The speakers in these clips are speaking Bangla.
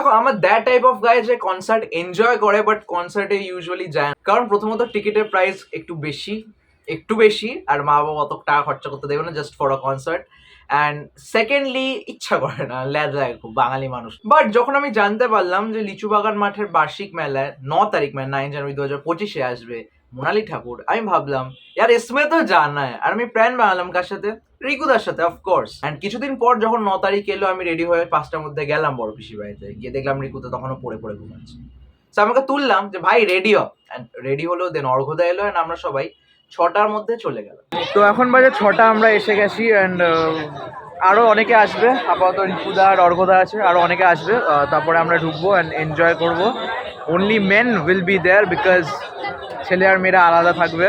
দেখো আমার দ্যাট টাইপ অফ গাই যে কনসার্ট এনজয় করে বাট কনসার্টে ইউজুয়ালি যায় না, কারণ প্রথমত টিকিটের প্রাইস একটু বেশি আর মা বাবা অত টাকা খরচা করতে দেবে না just for a concert. And secondly ইচ্ছা করে না, ল্যাজায় খুব বাঙালি মানুষ। বাট যখন আমি জানতে পারলাম যে লিচু বাগান মাঠের বার্ষিক মেলায় 9 তারিখ মানে 9 জানুয়ারি 2025 আসবে মোনালি ঠাকুর, আমি ভাবলাম यार इसमें তো জানা है। আর আমি প্ল্যান বানালাম কার সাথে, রিকুদার সাথে অফকোর্স। অ্যান্ড কিছুদিন পর যখন 9 তারিখ এলো আমি রেডি হয়ে 5টার মধ্যে গেলাম বড় পিসি বাড়িতে, গিয়ে দেখলাম রিকুদা তখনও পড়ে ঘুমাচ্ছে। তো আমাকে তুললাম যে ভাই রেডি হ, রেডি হলো। দেন অর্ঘদা এলো অ্যান্ড আমরা সবাই 6টার মধ্যে চলে গেলাম। তো এখন বাজে 6টা, আমরা এসে গেছি। অ্যান্ড আরও অনেকে আসবে, আপাতত রিকুদা আর অর্ঘদা আছে, আরও অনেকে আসবে। তারপরে আমরা ঢুকবো অ্যান্ড এনজয় করবো। Only men will be there because ছেলে আর মেয়েরা আলাদা থাকবে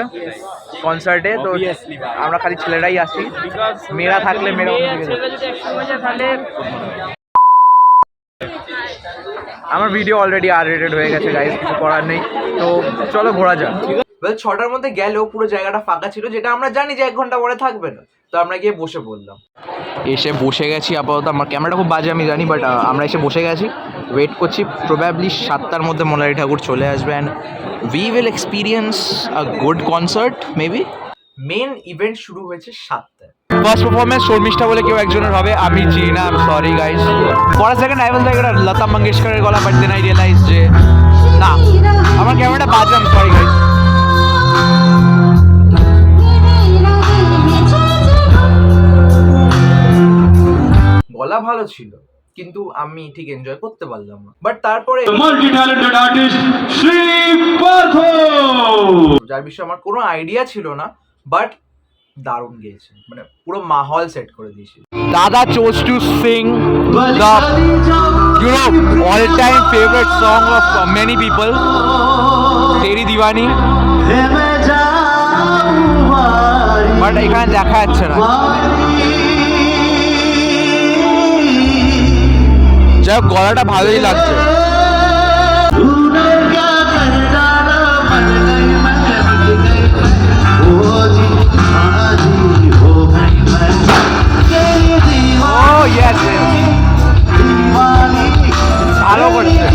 কনসার্টে। তো আমরা খালি ছেলেরাই আসি, মেয়েরা থাকলে মেয়েরা আমার ভিডিও অলরেডি আর রেটেড হয়ে গেছে গাইস, কিছু করার নেই। তো চলো ঘোরা যাক। 6টার মধ্যে গেলেও পুরো জায়গাটা ফাঁকা ছিল, যেটা আমরা জানি যে 1 ঘন্টা পরে থাকবে না। তো আমরা গিয়ে বসে পড়লাম, এসে বসে গেছি। আপাতত আমার ক্যামেরাটা খুব বাজে আমি জানি, বাট আমরা এসে বসে গেছি, ওয়েট করছি। প্রবাবলি 7টার মধ্যে মোনালি ঠাকুর চলে আসবে and we will experience a good concert maybe. Main event শুরু হয়েছে 7টায়। ফার্স্ট পারফরমেন্স শর্মিষ্ঠা বলে কেউ একজনের হবে, আমি চিনি না, I am sorry guys. For a second I was like এটা লতা মঙ্গেশকরের গলা, বাট দেন আই রিয়েলাইজ যে না, আমার ক্যামেরাটা বাজে, আই এম সরি গাইস। গলা ভালো ছিল কিন্তু আমি ঠিক এনজয় করতে পারলাম না। বাট তারপরে multi talented artist Shri Partha, যার বিষয়ে আমার কোনো আইডিয়া ছিল না, বাট দারুণ গেয়েছে, মানে পুরো মাহল সেট করে দিয়েছে। দাদা chose to sing the all time favourite song of many people, Teri Deewani. But এখানে দেখা যাচ্ছে না, যাই হোক গলাটা ভালোই লাগছে। ভালো করছে।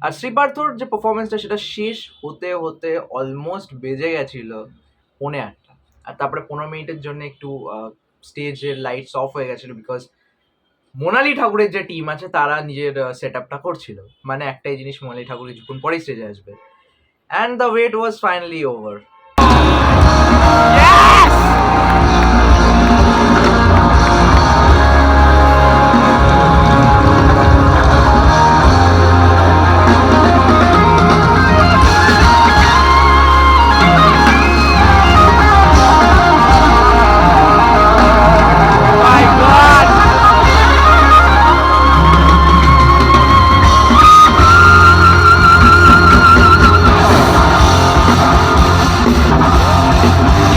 আর শ্রীপার্থর যে পারফরমেন্সটা সেটা শেষ হতে হতে অলমোস্ট বেজে গেছিল 8:30। আর তারপরে 15 মিনিটের জন্য একটু স্টেজের লাইটস অফ হয়ে গেছিল, বিকজ মোনালি ঠাকুরের যে টিম আছে তারা নিজের সেট আপটা করছিল। মানে একটাই জিনিস, মোনালি ঠাকুর কিছুক্ষণ পরেই স্টেজে আসবে। And the wait was finally over.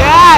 Yes!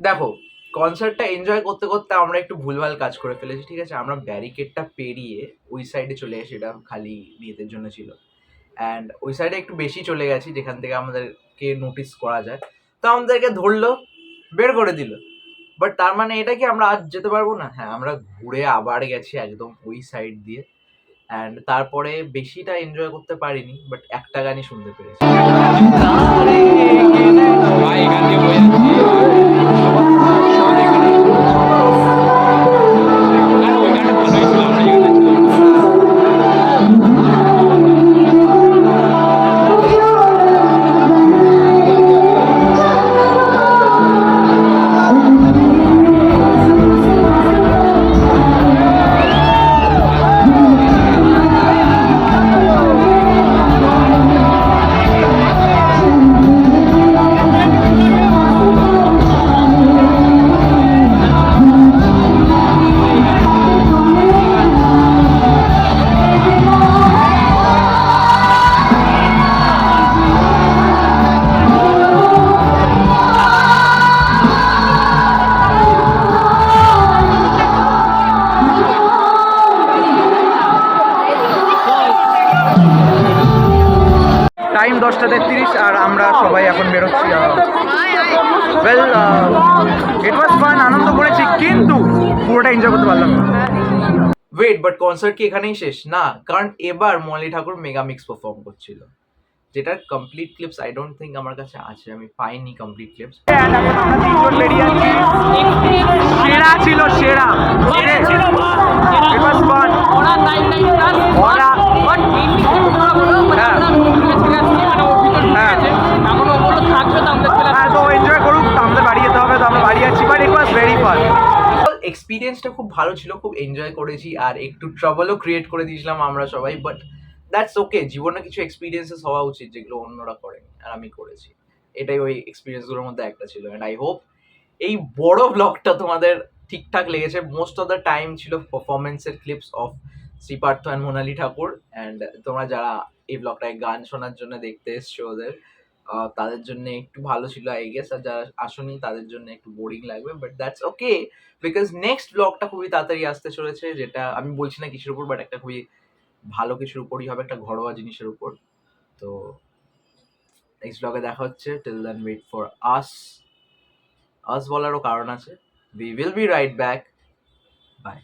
দেখো, কনসার্টটা এনজয় করতে করতে আমরা একটু ভুলভাল কাজ করে ফেলেছি, ঠিক আছে? আমরা ব্যারিকেডটা পেরিয়ে ওই সাইডে চলে এসে, এটা খালি মেয়েদের জন্য ছিল, অ্যান্ড ওই সাইডে একটু বেশি চলে গেছি যেখান থেকে আমাদেরকে নোটিস করা যায়। তো আমাদেরকে ধরলো, বের করে দিল। বাট তার মানে এটা কি আমরা আজ যেতে পারবো না? হ্যাঁ, আমরা ঘুরে আবার গেছি একদম ওই সাইড দিয়ে, অ্যান্ড তারপরে বেশিটা এনজয় করতে পারিনি, বাট একটা গানই শুনতে পেরেছি। ভাই এখান দিয়ে বয়ে যাচ্ছি আর ওই গানটা ভালোই ছিল, আমরা যেখানে ছিলাম। টাইম 10:33 আর আমরা সবাই এখন বেরোচ্ছি। ওয়েল, ইট ওয়াজ ফান, আনন্দ করেছি, কিন্তু পুরোটা এনজয় করতে পারলাম না। ওয়েট, বাট কনসার্ট কি এখানেই শেষ? না, কারণ এবার Moli Thakur mega mix perform করছিল, যেটার complete clips I don't think আমার কাছে আছে, আমি পাইনি কমপ্লিট ক্লিপস। সেরা ছিল, সেরা ছিল। ইট ওয়াজ ফান। ওরা 99 প্লাস ওরা বাট মেইনলি তোমরা বলো মানে আমরা চলে আসছি, মানে ও ভিতর ঢুকেছে, এখনো ওগুলো থাকবে তো আমরা চলে আসছি। তো এনজয় করুক, তো আমাদের বাড়ি যেতে হবে, তো আমরা বাড়ি যাচ্ছি, but it was very fun. এক্সপিরিয়েন্সটা খুব ভালো ছিল, খুব এনজয় করেছি, আর একটু ট্রাবলও ক্রিয়েট করে দিয়েছিলাম আমরা সবাই, বাট দ্যাটস ওকে। জীবনে কিছু এক্সপিরিয়েন্সেস হওয়া উচিত যেগুলো অন্যরা করেনি, আর আমি করেছি। এটাই ওই এক্সপিরিয়েন্সগুলোর মধ্যে একটা ছিল, অ্যান্ড আই হোপ এই বড় ব্লগটা তোমাদের ঠিকঠাক লেগেছে। মোস্ট অফ দ্য টাইম ছিল পারফরমেন্সের clips of Sriparth and Monali Thakur, and তোমরা যারা এই ব্লগটায় গান শোনার জন্য দেখতে এসছো ওদের, তাদের জন্য একটু ভালো ছিল আই গেস, আর যারা আসেনি তাদের জন্য একটু বোরিং লাগবে, but that's okay, because next ব্লগটা খুবই তাড়াতাড়ি আসতে চলেছে, যেটা আমি বলছি না কিছুর উপর, বাট একটা খুবই ভালো কিছুর উপরই হবে, একটা ঘরোয়া জিনিসের উপর। তো নেক্সট ব্লগে দেখা হচ্ছে, till then wait for us. Us বলারও কারণ আছে, we will be right back. By.